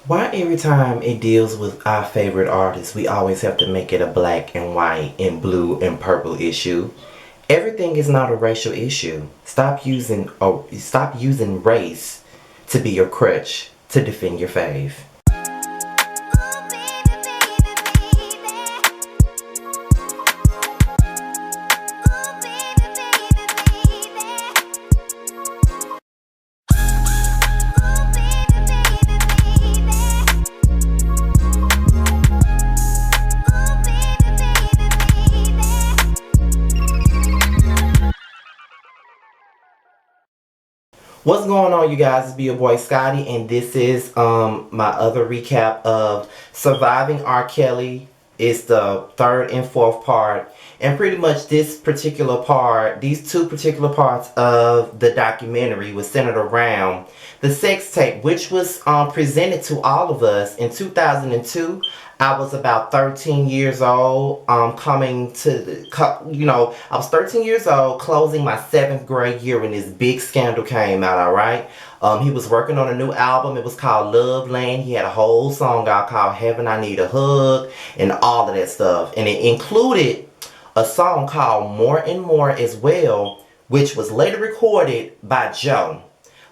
Why every time it deals with our favorite artists, we always have to make it a black and white and blue and purple issue? Everything is not a racial issue. Stop using race to be your crutch to defend your fave. What's going on, you guys? It's your boy Scotty, and this is my other recap of Surviving R. Kelly. It's the third and fourth part, and pretty much these two particular parts of the documentary was centered around the sex tape, which was presented to all of us in 2002. I was about 13 years old, I was 13 years old, closing my 7th grade year when this big scandal came out, alright? He was working on a new album. It was called Love Land. He had a whole song out called Heaven I Need a Hug, and all of that stuff. And it included a song called More and More as well, which was later recorded by Joe.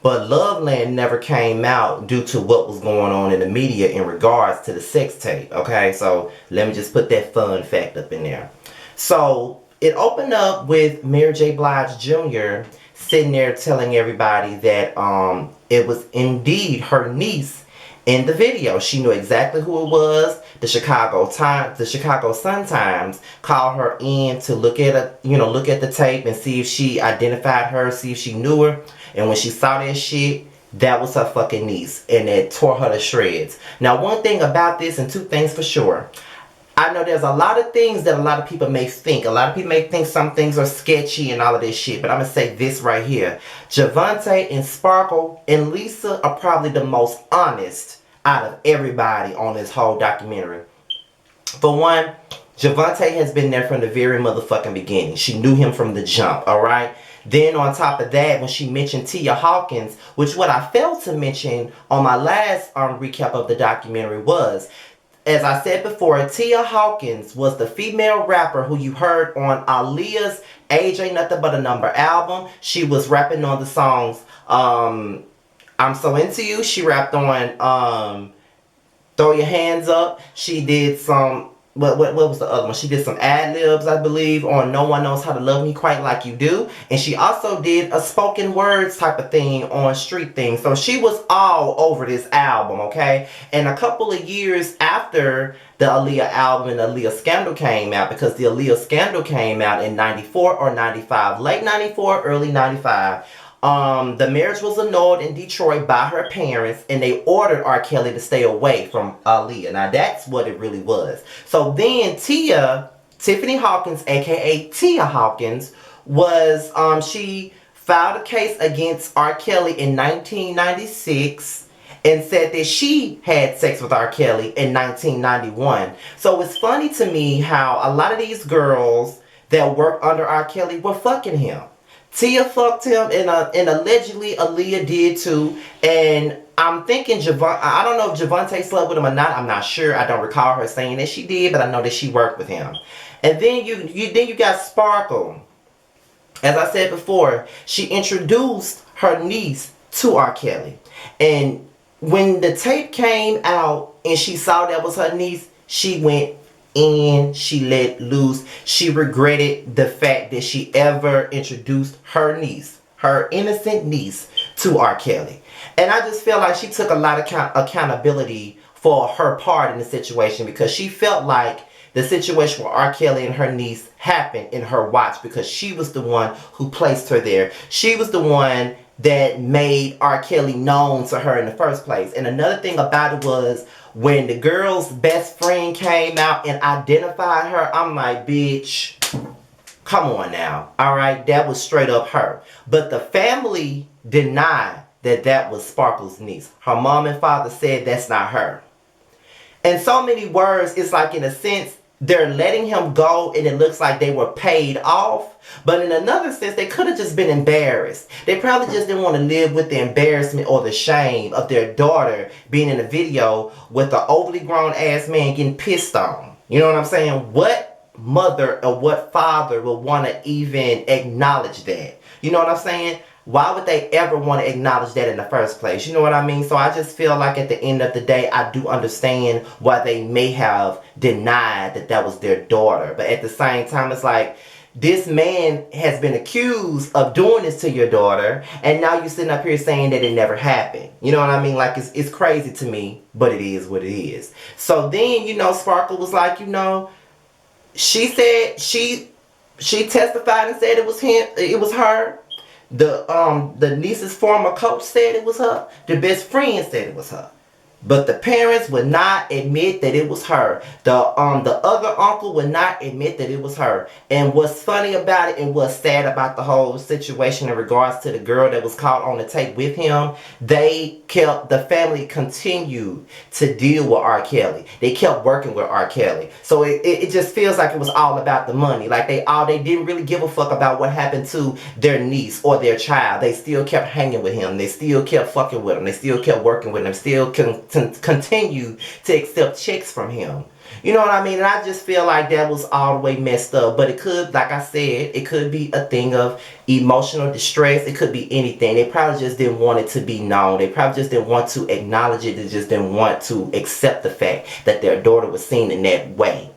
But Loveland never came out due to what was going on in the media in regards to the sex tape. Okay, so let me just put that fun fact up in there. So it opened up with Mary J. Blige Jr. sitting there telling everybody that it was indeed her niece in the video. She knew exactly who it was. The Chicago Sun-Times called her in to look at the tape and see if she identified her, see if she knew her. And when she saw that shit, that was her fucking niece, and it tore her to shreds. Now, one thing about this, and two things for sure. I know there's a lot of things that a lot of people may think. A lot of people may think some things are sketchy and all of this shit. But I'm going to say this right here. Javante and Sparkle and Lisa are probably the most honest out of everybody on this whole documentary. For one, Javante has been there from the very motherfucking beginning. She knew him from the jump, alright? Then on top of that, when she mentioned Tia Hawkins, which what I failed to mention on my last recap of the documentary was, as I said before, Tia Hawkins was the female rapper who you heard on Aaliyah's Age Ain't Nothing But a Number album. She was rapping on the songs I'm So Into You. She rapped on Throw Your Hands Up. She did some, what was the other one? She did some ad-libs, I believe, on No One Knows How to Love Me Quite Like You Do. And she also did a spoken words type of thing on Street Things. So she was all over this album, okay? And a couple of years after the Aaliyah album and the Aaliyah scandal came out, because the Aaliyah scandal came out in 94 or 95, late 94, early 95, the marriage was annulled in Detroit by her parents, and they ordered R. Kelly to stay away from Aaliyah. Now, that's what it really was. So then Tiffany Hawkins, aka Tia Hawkins, was, she filed a case against R. Kelly in 1996 and said that she had sex with R. Kelly in 1991. So it's funny to me how a lot of these girls that work under R. Kelly were fucking him. Tia fucked him, and allegedly Aaliyah did too. And I'm thinking I don't know if Javante slept with him or not. I'm not sure. I don't recall her saying that she did, but I know that she worked with him. And then you got Sparkle. As I said before, she introduced her niece to R. Kelly. And when the tape came out and she saw that was her niece, she went in, she let loose. She regretted the fact that she ever introduced her niece, her innocent niece, to R. Kelly. And I just feel like she took a lot of accountability for her part in the situation, because she felt like the situation with R. Kelly and her niece happened in her watch, because she was the one who placed her there. She was the one that made R. Kelly known to her in the first place. And another thing about it was, when the girl's best friend came out and identified her, I'm like, bitch, come on now. Alright, that was straight up her. But the family denied that that was Sparkle's niece. Her mom and father said that's not her. In so many words, it's like, in a sense, they're letting him go and it looks like they were paid off. But in another sense, they could have just been embarrassed. They probably just didn't want to live with the embarrassment or the shame of their daughter being in a video with an overly grown ass man getting pissed on. You know what I'm saying? What mother or what father will want to even acknowledge that? You know what I'm saying? Why would they ever want to acknowledge that in the first place? You know what I mean? So I just feel like at the end of the day, I do understand why they may have denied that that was their daughter. But at the same time, it's like, this man has been accused of doing this to your daughter, and now you're sitting up here saying that it never happened. You know what I mean? Like, it's crazy to me, but it is what it is. So then, you know, Sparkle was like, you know, she said she testified and said it was him, it was her. The niece's former coach said it was her. The best friend said it was her. But the parents would not admit that it was her. The other uncle would not admit that it was her. And what's funny about it and what's sad about the whole situation in regards to the girl that was caught on the tape with him, the family continued to deal with R. Kelly. They kept working with R. Kelly. So it just feels like it was all about the money. Like they didn't really give a fuck about what happened to their niece or their child. They still kept hanging with him. They still kept fucking with him. They still kept working with him. Still continue to accept checks from him. You know what I mean? And I just feel like that was all the way messed up. But it could, like I said, it could be a thing of emotional distress. It could be anything. They probably just didn't want it to be known. They probably just didn't want to acknowledge it. They just didn't want to accept the fact that their daughter was seen in that way.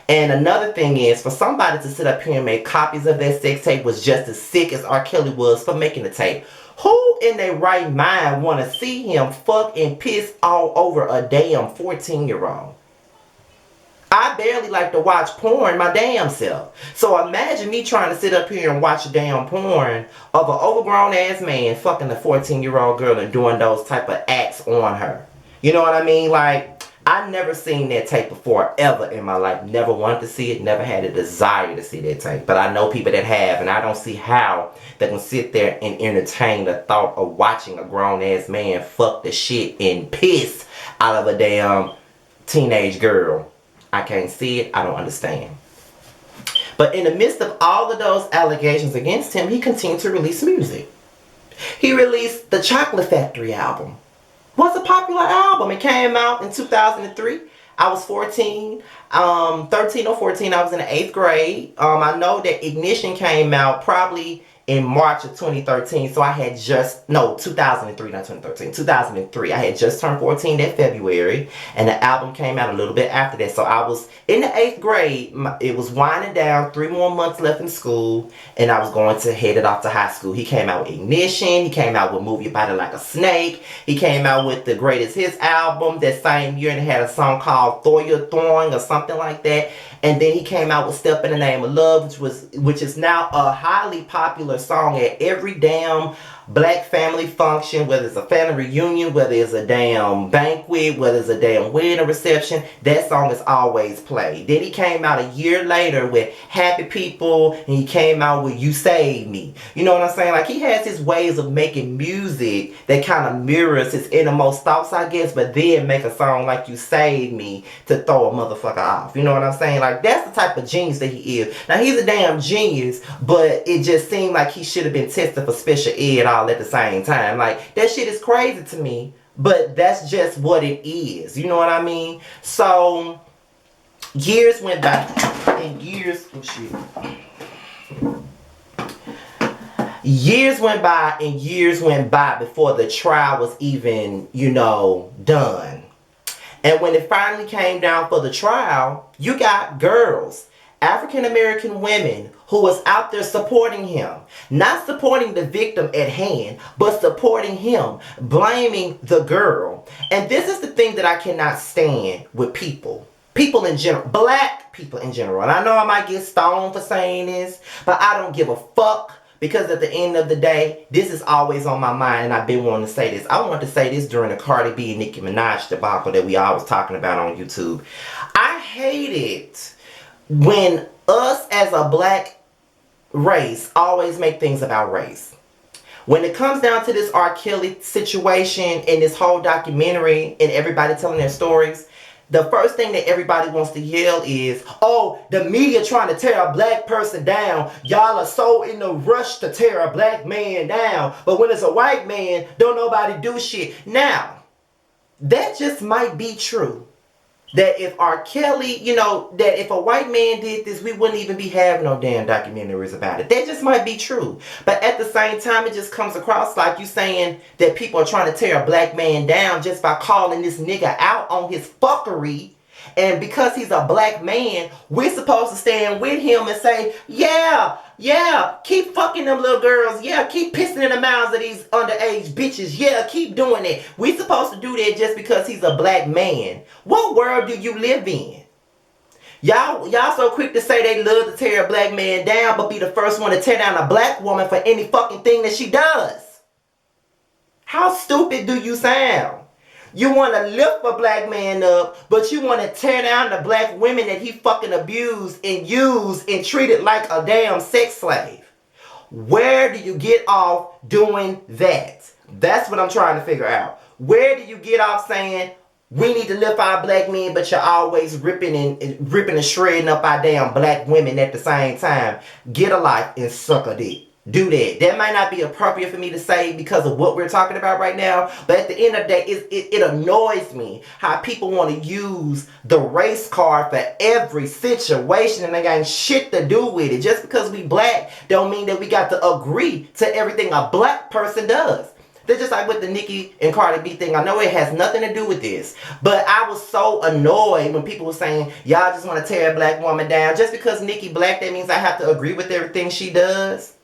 And another thing is, for somebody to sit up here and make copies of that sex tape was just as sick as R. Kelly was for making the tape. Who in their right mind want to see him fuck and piss all over a damn 14-year-old? I barely like to watch porn my damn self. So imagine me trying to sit up here and watch a damn porn of an overgrown ass man fucking a 14-year-old girl and doing those type of acts on her. You know what I mean? Like, I never seen that tape before ever in my life. Never wanted to see it. Never had a desire to see that tape. But I know people that have. And I don't see how they can sit there and entertain the thought of watching a grown-ass man fuck the shit and piss out of a damn teenage girl. I can't see it. I don't understand. But in the midst of all of those allegations against him, he continued to release music. He released the Chocolate Factory album. Was a popular album. It came out in 2003. I was 14, 13 or 14. I was in the 8th grade. I know that Ignition came out probably in March of 2013. So I had just, no, 2003, not 2013, 2003. I had just turned 14 that February. And the album came out a little bit after that. So I was in the 8th grade. It was winding down, 3 more months left in school. And I was going to head it off to high school. He came out with Ignition. He came out with Move Your Body Like a Snake. He came out with the Greatest Hits album that same year and had a song called Throw Your Throwing or something like that. And then he came out with Step in the Name of Love, which is now a highly popular song at every damn black family function, whether it's a family reunion, whether it's a damn banquet, whether it's a damn wedding reception. That song is always played. Then he came out a year later with Happy People, and he came out with You Saved Me. You know what I'm saying? Like, he has his ways of making music that kind of mirrors his innermost thoughts, I guess, but then make a song like You Saved Me to throw a motherfucker off. You know what I'm saying? Like, that's the type of genius that he is. Now, he's a damn genius, but it just seemed like he should have been tested for special ed all at the same time. Like, that shit is crazy to me, but that's just what it is. You know what I mean? So, years went by, and years went by, and years went by before the trial was even, you know, done. And when it finally came down for the trial, you got girls, African American women, who was out there supporting him. Not supporting the victim at hand, but supporting him, blaming the girl. And this is the thing that I cannot stand with people. People in general, black people in general. And I know I might get stoned for saying this, but I don't give a fuck. Because at the end of the day, this is always on my mind, and I've been wanting to say this. I wanted to say this during the Cardi B and Nicki Minaj debacle that we always talking about on YouTube. I hate it when us as a black race always make things about race. When it comes down to this R. Kelly situation and this whole documentary and everybody telling their stories, the first thing that everybody wants to yell is, oh, the media trying to tear a black person down. Y'all are so in the rush to tear a black man down. But when it's a white man, don't nobody do shit. Now, that just might be true. That if R. Kelly, that if a white man did this, we wouldn't even be having no damn documentaries about it. That just might be true. But at the same time, it just comes across like you saying that people are trying to tear a black man down just by calling this nigga out on his fuckery. And because he's a black man, we're supposed to stand with him and say, yeah, keep fucking them little girls. Yeah, keep pissing in the mouths of these underage bitches. Yeah, keep doing it. We're supposed to do that just because he's a black man. What world do you live in? Y'all so quick to say they love to tear a black man down, but be the first one to tear down a black woman for any fucking thing that she does. How stupid do you sound? You want to lift a black man up, but you want to tear down the black women that he fucking abused and used and treated like a damn sex slave. Where do you get off doing that? That's what I'm trying to figure out. Where do you get off saying, we need to lift our black men, but you're always ripping and shredding up our damn black women at the same time? Get a life and suck a dick. Do that. That might not be appropriate for me to say because of what we're talking about right now, but at the end of the day, it annoys me how people want to use the race card for every situation and they got shit to do with it. Just because we black don't mean that we got to agree to everything a black person does. They're just like with the Nicki and Cardi B thing. I know it has nothing to do with this, but I was so annoyed when people were saying, y'all just want to tear a black woman down. Just because Nicki black, that means I have to agree with everything she does.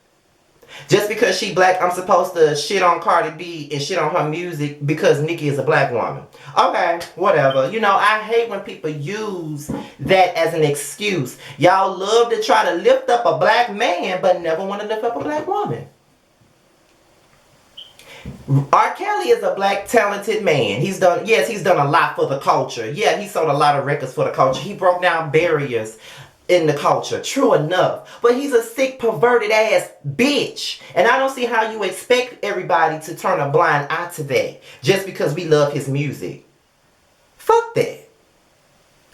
Just because she black, I'm supposed to shit on Cardi B and shit on her music because Nicki is a black woman. Okay, whatever. I hate when people use that as an excuse. Y'all love to try to lift up a black man, but never want to lift up a black woman. R. Kelly is a black talented man. He's done a lot for the culture. Yeah, he sold a lot of records for the culture. He broke down barriers in the culture, true enough, but he's a sick, perverted ass bitch, and I don't see how you expect everybody to turn a blind eye to that just because we love his music. Fuck that.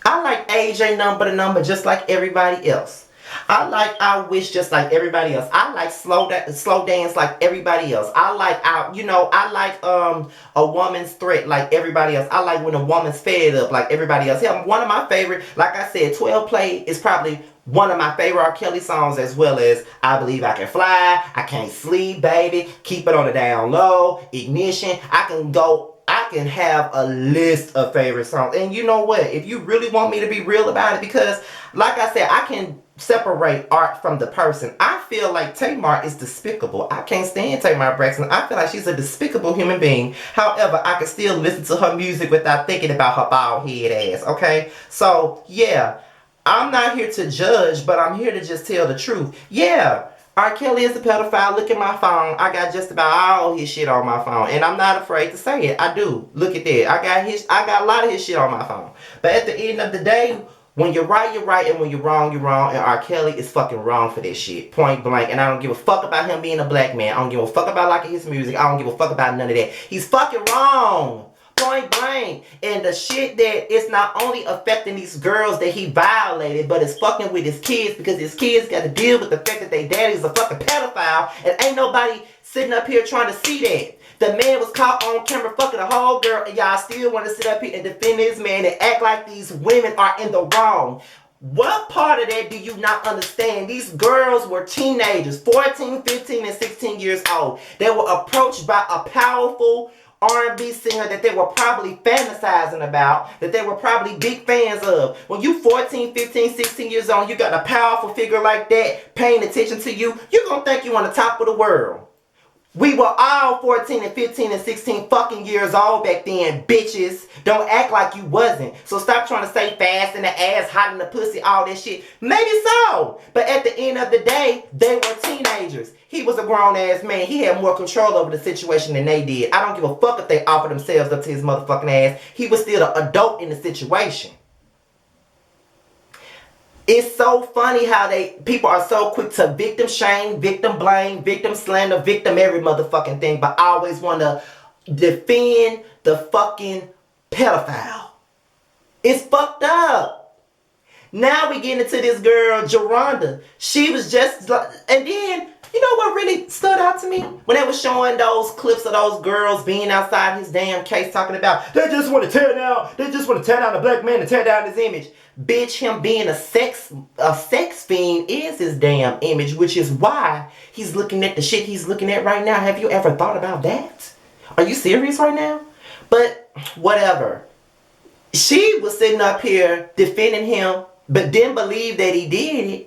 I like AJ number just like everybody else. I Wish just like everybody else. I like slow dance like everybody else. I like A Woman's Threat like everybody else. I like When a Woman's Fed Up like everybody else. Hell, one of my favorite, like I said, 12 Play is probably one of my favorite R. Kelly songs, as well as I Believe I Can Fly, I Can't Sleep, Baby, Keep It on the Down Low, Ignition. I can have a list of favorite songs. And you know what? If you really want me to be real about it, because like I said, I can separate art from the person. I feel like Tamar is despicable. I can't stand Tamar Braxton. I feel like she's a despicable human being. However, I can still listen to her music without thinking about her bald head ass, okay? So, yeah, I'm not here to judge, but I'm here to just tell the truth. Yeah, R. Kelly is a pedophile. Look at my phone. I got just about all his shit on my phone. And I'm not afraid to say it. I do. Look at that. I got a lot of his shit on my phone. But at the end of the day, when you're right, you're right, and when you're wrong, you're wrong, and R. Kelly is fucking wrong for this shit, point blank, and I don't give a fuck about him being a black man. I don't give a fuck about liking his music. I don't give a fuck about none of that. He's fucking wrong, point blank, and the shit that it's not only affecting these girls that he violated, but it's fucking with his kids, because his kids got to deal with the fact that their daddy's a fucking pedophile, and ain't nobody sitting up here trying to see that. The man was caught on camera fucking a whole girl, and y'all still want to sit up here and defend this man and act like these women are in the wrong. What part of that do you not understand? These girls were teenagers, 14, 15, and 16 years old. They were approached by a powerful R&B singer that they were probably fantasizing about, that they were probably big fans of. When you 14, 15, 16 years old, you got a powerful figure like that paying attention to you, you're going to think you're on the top of the world. We were all 14 and 15 and 16 fucking years old back then, bitches. Don't act like you wasn't. So stop trying to say fast in the ass, hot in the pussy, all that shit. Maybe so. But at the end of the day, they were teenagers. He was a grown-ass man. He had more control over the situation than they did. I don't give a fuck if they offered themselves up to his motherfucking ass. He was still an adult in the situation. It's so funny how people are so quick to victim shame, victim blame, victim slander, victim every motherfucking thing, but always want to defend the fucking pedophile. It's fucked up. Now we get into this girl, Geronda. She was just like, and then, you know what really stood out to me? When they was showing those clips of those girls being outside his damn case talking about, they just want to tear down a black man and tear down his image. Bitch, him being a sex fiend is his damn image, which is why he's looking at the shit he's looking at right now. Have you ever thought about that? Are you serious right now? But, whatever. She was sitting up here defending him, but didn't believe that he did it.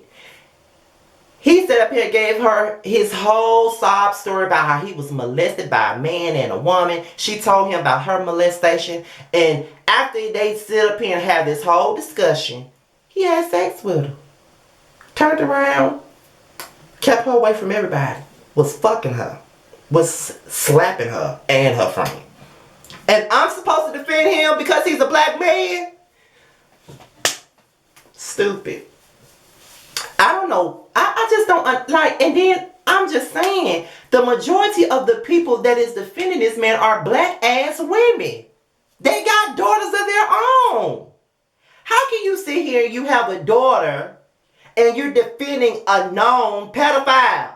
He sat up here and gave her his whole sob story about how he was molested by a man and a woman. She told him about her molestation. And after they sit up here and have this whole discussion, he had sex with her. Turned around, kept her away from everybody. Was fucking her. Was slapping her and her friend. And I'm supposed to defend him because he's a black man? Stupid. I don't know. I just don't like. And then I'm just saying, the majority of the people that is defending this man are black ass women. They got daughters of their own. How can you sit here and you have a daughter and you're defending a known pedophile?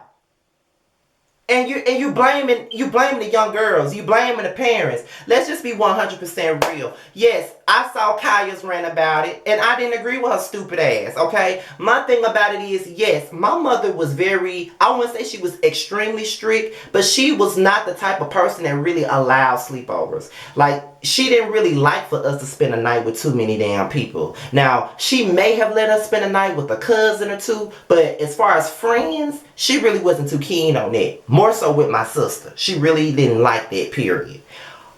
And you blaming the young girls. You blaming the parents. Let's just be 100% real. Yes, I saw Kaya's rant about it, and I didn't agree with her stupid ass, okay? My thing about it is, yes, my mother was very, I wouldn't say she was extremely strict, but she was not the type of person that really allowed sleepovers. Like, she didn't really like for us to spend a night with too many damn people. Now, she may have let us spend a night with a cousin or two, but as far as friends, she really wasn't too keen on that. More so with my sister. She really didn't like that, period.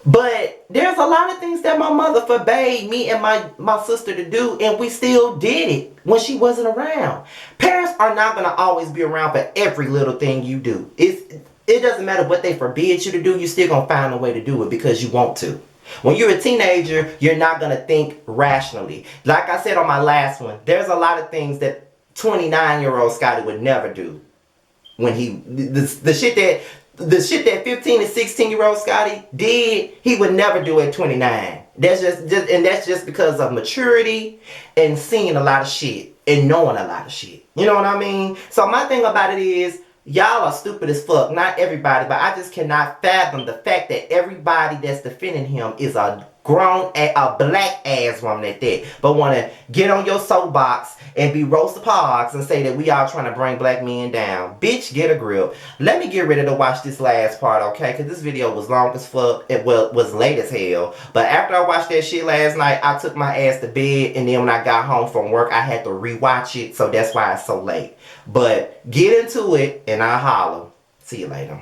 But there's a lot of things that my mother forbade me and my sister to do, and we still did it when she wasn't around. Parents are not going to always be around for every little thing you do. It doesn't matter what they forbid you to do, you're still going to find a way to do it because you want to. When you're a teenager, you're not going to think rationally. Like I said on my last one, there's a lot of things that 29-year-old Scotty would never do. When the shit that 15 and 16-year-old Scotty did, he would never do at 29. That's just because of maturity and seeing a lot of shit and knowing a lot of shit. You know what I mean? So my thing about it is, y'all are stupid as fuck. Not everybody, but I just cannot fathom the fact that everybody that's defending him is a black ass woman at that. But want to get on your soapbox and be roast hogs and say that we all trying to bring black men down. Bitch, get a grip. Let me get ready to watch this last part, okay? Because this video was long as fuck. It was late as hell. But after I watched that shit last night, I took my ass to bed. And then when I got home from work, I had to rewatch it. So that's why it's so late. But get into it and I'll holler. See you later.